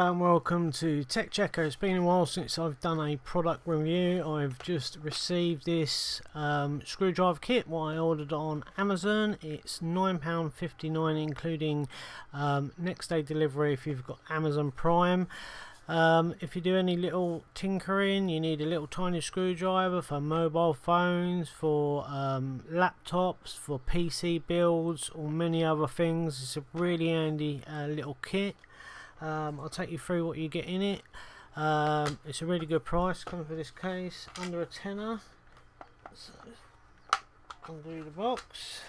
Hello and welcome to TechChecker. It's been a while since I've done a product review. I've just received this screwdriver kit, what I ordered on Amazon. It's £9.59 including next day delivery if you've got Amazon Prime. If you do any little tinkering, you need a little tiny screwdriver for mobile phones, for laptops, for PC builds or many other things. It's a really handy little kit. I'll take you through what you get in it. It's a really good price coming for this case, under a tenner. So undo the box.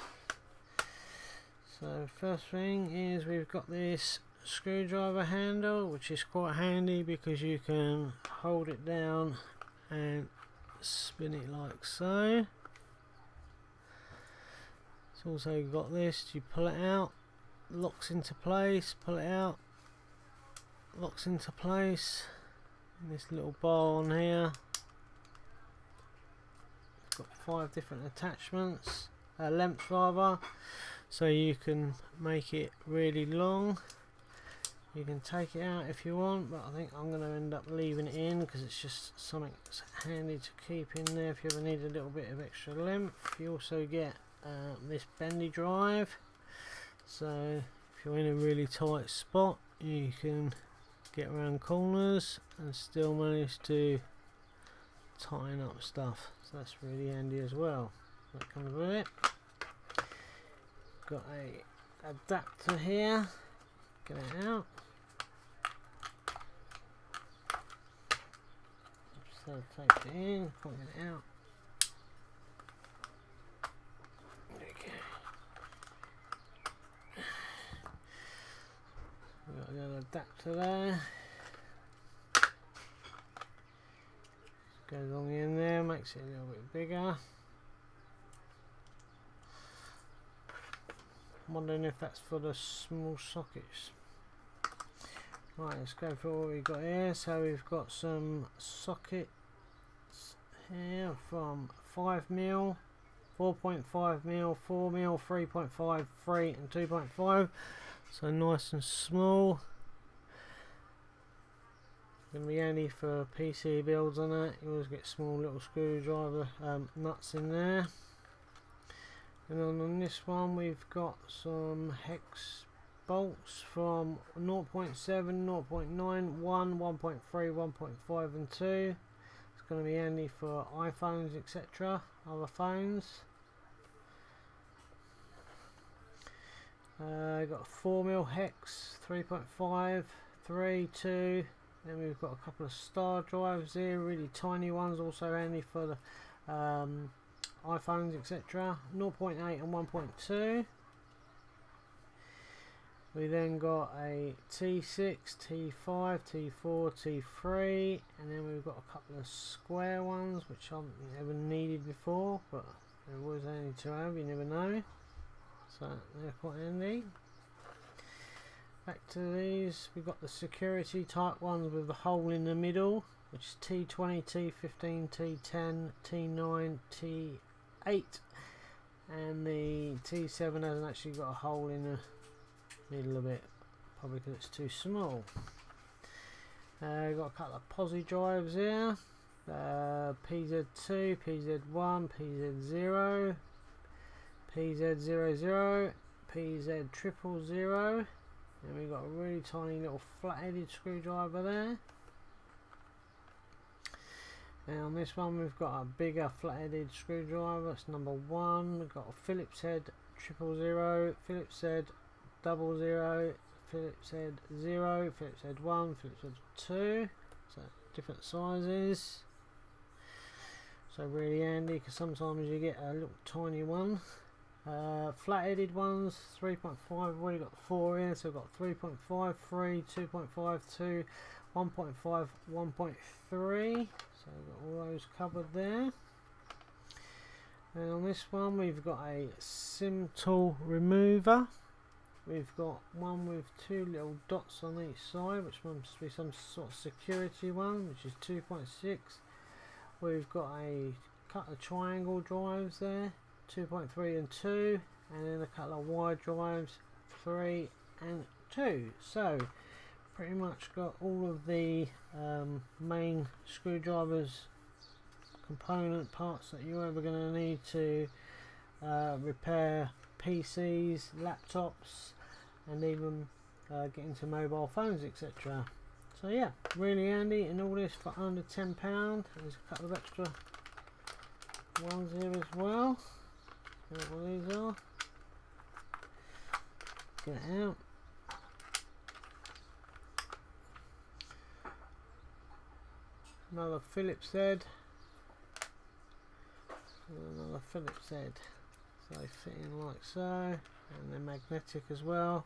So first thing is we've got this screwdriver handle, which is quite handy because you can hold it down and spin it like so. It's also got this, you pull it out, locks into place, pull it out, locks into place. And this little bar on here, it's got 5 different attachments, lengths rather, so you can make it really long. You can take it out if you want, but I think I'm going to end up leaving it in because it's just something that's handy to keep in there if you ever need a little bit of extra length. You also get this bendy drive, so if you're in a really tight spot you can get around corners and still manage to tighten up stuff, so that's really handy as well. That comes with it. Got a adapter here, get it out. So take it in, put it out. Okay. We've got a little adapter there. Goes on in there, makes it a little bit bigger. I'm wondering if that's for the small sockets. Right, let's go through what we've got here. So we've got some sockets here from 5mm, 4.5mm, 4mm, 3.5, 3 and 2.5. So nice and small. Going to be handy for PC builds on that. You always get small little screwdriver nuts in there. And then on this one we've got some hex bolts from 0.7, 0.9, 1, 1.3, 1.5 and 2. It's going to be handy for iPhones, etc., other phones. Got a 4mm hex, 3.5, 3, 2. Then we've got a couple of star drives here, really tiny ones, also handy for the iPhones, etc. 0.8 and 1.2. We then got a T6, T5, T4, T3, and then we've got a couple of square ones which I haven't ever needed before, but they're always handy to have, you never know. So they're quite handy. Back to these, we've got the security type ones with the hole in the middle, which is T20, T15, T10, T9, T8, and the T7 hasn't actually got a hole in the middle of it, probably because it's too small. Got a couple of posi drives here, PZ2, PZ1, PZ0, PZ00, PZ000, and we've got a really tiny little flat-headed screwdriver there. And on this one we've got a bigger flat-headed screwdriver, it's number 1. We've got a Phillips head 000, Phillips head 00, Phillips head 0, Phillips head 1, Phillips head 2, so different sizes. So really handy because sometimes you get a little tiny one. Flat-headed ones 3.5, I've already got 4 here, so I've got 3.5, 3, 2.5, 2, 1.5, 1.3, so I've got all those covered there. And on this one we've got a SIM tool remover. We've got one with 2 little dots on each side, which must be some sort of security one, which is 2.6. We've got a couple of triangle drives there, 2.3 and 2, and then a couple of wide drives, 3 and 2. So pretty much got all of the main screwdrivers, component parts that you're ever going to need to repair PCs, laptops, and even get into mobile phones, etc. So yeah, really handy, and all this for under £10. There's a couple of extra ones here as well. What these are. Get it out. Another Phillips head. Another Phillips head. So they fit in like so, and they're magnetic as well,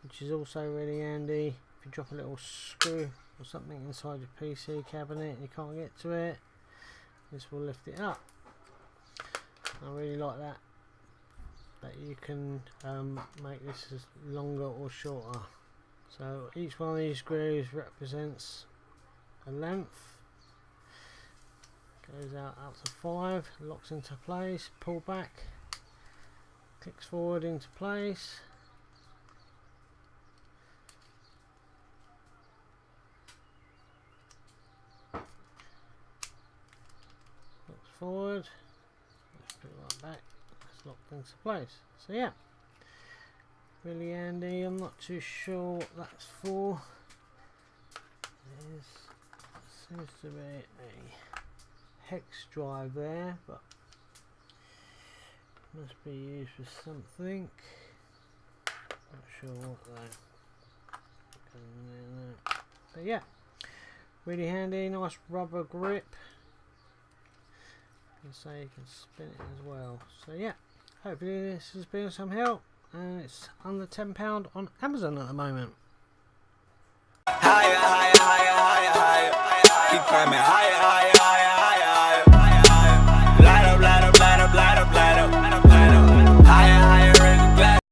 which is also really handy. If you drop a little screw or something inside your PC cabinet and you can't get to it, this will lift it up. I really like that you can make this as longer or shorter. So each one of these screws represents a length. Goes out to 5, locks into place, pull back, clicks forward into place. Locks forward, let's put it right back, it's locked into place. So yeah, really handy. I'm not too sure what that's for. There seems to be a hex drive there, but must be used for something. Not sure what though. But yeah, really handy, nice rubber grip. And so you can spin it as well. So yeah, hopefully this has been some help, and it's under £10 on Amazon at the moment.